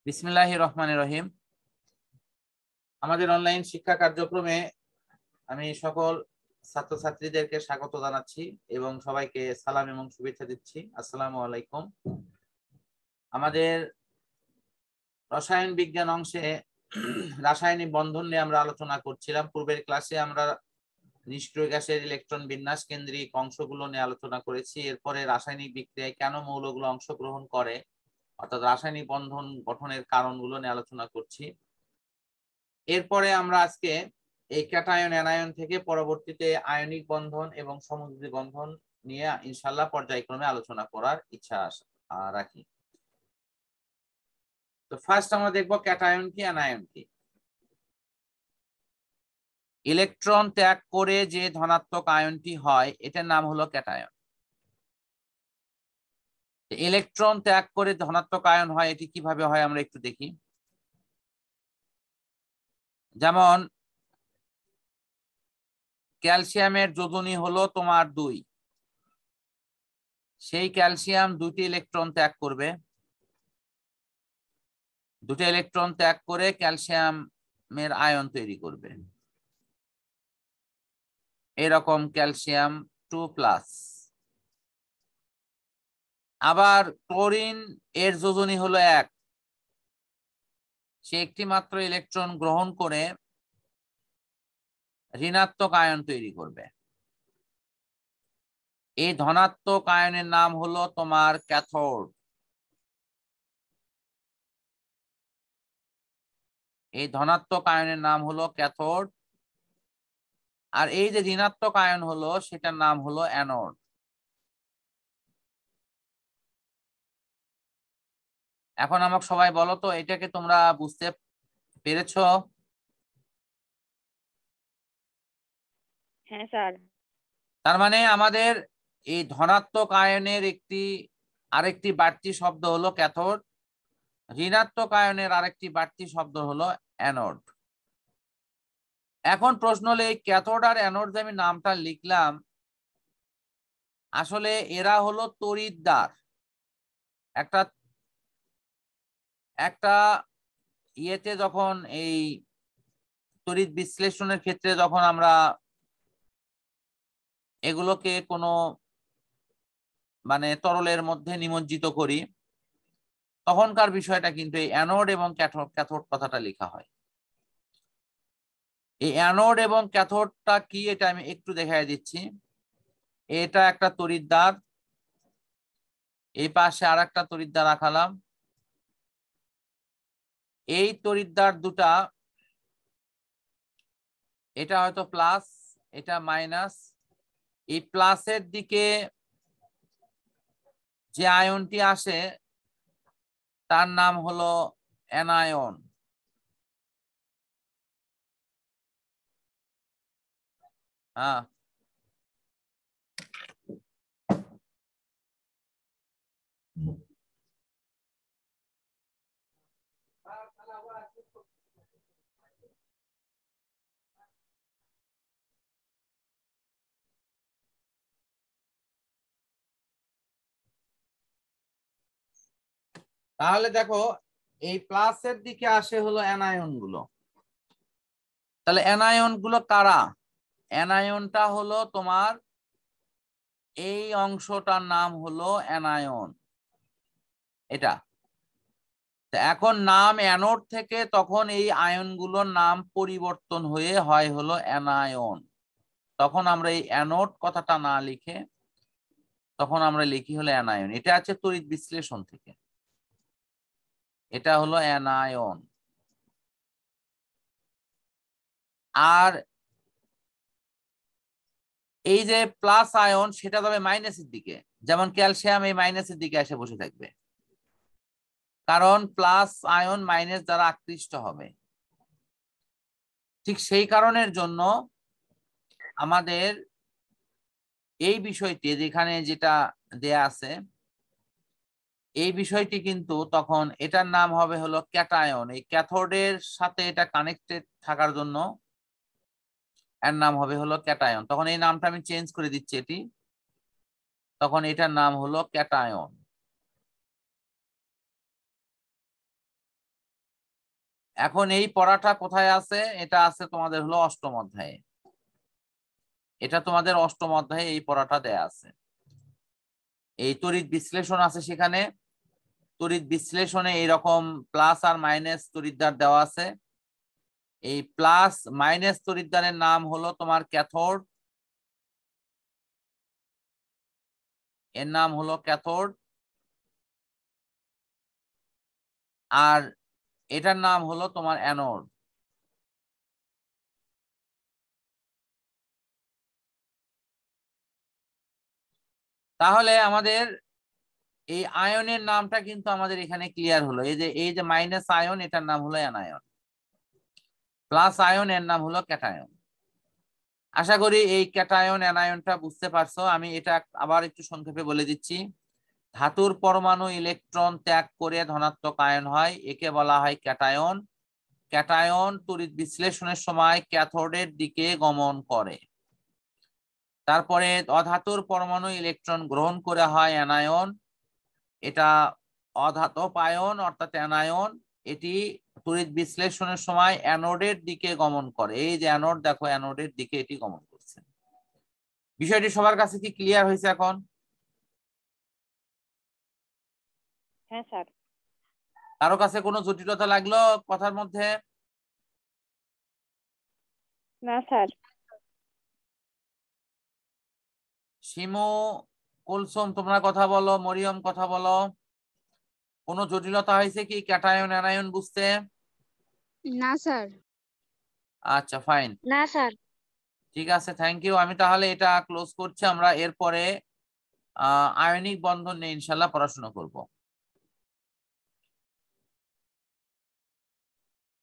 বিসমিল্লাহির রহমানির রহিম। আমাদের অনলাইন শিক্ষা কার্যক্রমে আমি সকল ছাত্রছাত্রীদেরকে স্বাগত জানাচ্ছি এবং সবাইকে সালাম এবং শুভেচ্ছা দিচ্ছি। আসসালামু আলাইকুম। আমাদের রসায়ন বিজ্ঞান অংশে রাসায়নিক বন্ধন নিয়ে আমরা আলোচনা করছিলাম। পূর্বের ক্লাসে আমরা নিষ্ক্রিয় গ্যাসের ইলেকট্রন বিন্যাস কেন্দ্রিক অংশগুলো নিয়ে আলোচনা করেছি। এরপরে রাসায়নিক বিক্রিয়ায় কেন মৌলগুলো অংশগ্রহণ করে অর্থাৎ রাসায়নিক বন্ধন গঠনের কারণগুলো নিয়ে আলোচনা করছি। এরপরে আমরা আজকে এই ক্যাটায়ন অ্যানায়ন থেকে পরবর্তীতে আয়নিক বন্ধন এবং সমযোজী বন্ধন নিয়ে ইনশাআল্লাহ পর্যায়ক্রমে আলোচনা করার ইচ্ছা রাখি। তো ফার্স্ট আমরা দেখব ক্যাটায়ন কি অ্যানায়ন কি। ইলেকট্রন ত্যাগ করে যে ধনাত্মক আয়নটি হয় এটার নাম হলো ক্যাটায়ন। ইলেকট্রন ত্যাগ করে ধনাত্মক আয়ন হয়, এটি কিভাবে হয় আমরা একটু দেখি। যেমন ক্যালসিয়ামের যোজনী হলো তোমার 2, সেই ক্যালসিয়াম 2টি ইলেকট্রন ত্যাগ করবে, 2টি ইলেকট্রন ত্যাগ করে ক্যালসিয়ামের আয়ন তৈরি করবে, এরকম ক্যালসিয়াম 2+। আবার ক্লোরিন এর যোজনী হলো 1, সে একটি মাত্র ইলেকট্রন গ্রহণ করে ঋণাত্মক আয়ন তৈরি করবে। এই ধনাত্মক আয়নের নাম হলো তোমার ক্যাথোড। এই ধনাত্মক আয়নের নাম হলো ক্যাথোড, আর এই যে ঋণাত্মক আয়ন হলো সেটার নাম হলো অ্যানোড। এখন আমাকে সবাই বলো তো, এটাকে তোমরা বুঝতে পেরেছো? হ্যাঁ স্যার। তার মানে আমাদের এই ধনাত্মক আয়নের আরেকটি বাড়তি শব্দ হলো ক্যাথোড, ঋণাত্মক আয়নের আরেকটি বাড়তি শব্দ হলো অ্যানোড। এখন প্রশ্ন হলো এই ক্যাথোড আর অ্যানোড যে আমি নামটা লিখলাম, আসলে এরা হলো তড়িৎদ্বার। একটা ইয়েতে যখন এই তড়িৎ বিশ্লেষণের ক্ষেত্রে যখন আমরা এগুলোকে কোনো তরলের মধ্যে নিমজ্জিত করি, তখনকার বিষয়টা কিন্তু এই অ্যানোড এবং ক্যাথোড কথাটা লেখা হয়। এই অ্যানোড এবং ক্যাথোডটা কি এটা আমি একটু দেখাই দিচ্ছি। এটা একটা তড়িৎদ্বার, এই পাশে আর একটা তড়িৎদ্বার রাখালাম। এই তড়িৎদ্বার দুটা, এটা হয়তো প্লাস, এটা মাইনাস। এই প্লাসের দিকে যে আয়নটি আসে তার নাম হলো অ্যানায়ন। হ্যাঁ, তাহলে দেখো এই প্লাসের দিকে আসে হলো অ্যানায়ন গুলো। তাহলে অ্যানায়ন গুলো কারা? অ্যানায়নটা হলো তোমার এই অংশটার নাম হলো অ্যানায়ন, এটা। এখন নাম অ্যানোড থেকে তখন এই আয়নগুলোর নাম পরিবর্তন হয়ে হয় হলো অ্যানায়ন। তখন আমরা এই অ্যানোড কথাটা না লিখে তখন আমরা লিখি হলো অ্যানায়ন। এটা আছে তড়িৎ বিশ্লেষণ থেকে, এটা হলো অ্যানায়ন। আর এই যে প্লাস আয়ন সেটা তবে মাইনাসের দিকে, যেমন ক্যালসিয়াম এই মাইনাসের দিকে এসে বসে থাকবে, কারণ প্লাস আয়ন মাইনাস দ্বারা আকৃষ্ট হবে। ঠিক সেই কারণের জন্য আমাদের এই বিষয়টি যেখানে যেটা দেয়া আছে, এই বিষয়টি কিন্তু তখন এটার নাম হবে হলো ক্যাটায়ন। এই ক্যাথোডের সাথে এটা কানেক্টেড থাকার জন্য এর নাম হবে হলো ক্যাটায়ন। তখন এই নামটা আমি চেঞ্জ করে দিচ্ছি, এটি তখন এটার নাম হলো ক্যাটায়ন। এখন এই পড়াটা কোথায় আছে? এটা আছে তোমাদের হলো অষ্টম অধ্যায়ে। এটা তোমাদের অষ্টম অধ্যায়ে এই পড়াটা দেয়া আছে। এই তড়িৎ বিশ্লেষণ আছে সেখানে। তড়িৎ বিশ্লেষণে এইরকম প্লাস আর মাইনাস তড়িৎদ্বার দেওয়া আছে। এই প্লাস মাইনাস তড়িৎদ্বারের নাম হলো তোমার ক্যাথোড, এর নাম হলো ক্যাথোড, আর এটার নাম হলো তোমার অ্যানোড। তাহলে আমাদের এই আয়নের নামটা কিন্তু আমাদের এখানে ক্লিয়ার হলো। এই যে মাইনাস আয়ন, এটার নাম হলো অ্যানায়ন, প্লাস আয়ন এর নাম হলো ক্যাটায়ন। আশা করি এই ক্যাটায়ন অ্যানায়নটা বুঝতে পারছো। আমি এটা আবার একটু সংক্ষেপে বলে দিচ্ছি। ধাতুর পরমাণু ইলেকট্রন ত্যাগ করে ধনাত্মক আয়ন হয়, একে বলা হয় ক্যাটায়ন। ক্যাটায়ন তড়িৎ বিশ্লেষণের সময় ক্যাথোডের দিকে গমন করে। তারপরে অধাতুর পরমাণু ইলেকট্রন গ্রহণ করে হয় অ্যানায়ন। এটা অধাতব আয়ন অর্থাৎ অ্যানায়ন। এটি তড়িৎ বিশ্লেষণের সময় অ্যানোডের দিকে গমন করে। এই যে অ্যানোড, দেখো অ্যানোডের দিকে এটি গমন করছে। বিষয়টি সবার কাছে কি ক্লিয়ার হয়েছে এখন? হ্যাঁ স্যার। কারো কাছে কোনো জটিলতা লাগলো কথার মধ্যে? না স্যার। শিমু, কুলসুম তোমরা কথা বলো, মরিয়ম কথা বলো। কোনো জটিলতা হয়েছে কি ক্যাটায়ন অ্যানায়ন বুঝতে? না স্যার। আচ্ছা ফাইন, না স্যার। ঠিক আছে, থ্যাংক ইউ। আমি তাহলে এটা ক্লোজ করছি। আমরা এরপরে আয়নিক বন্ধন নিয়ে ইনশাল্লাহ পড়াশোনা করব।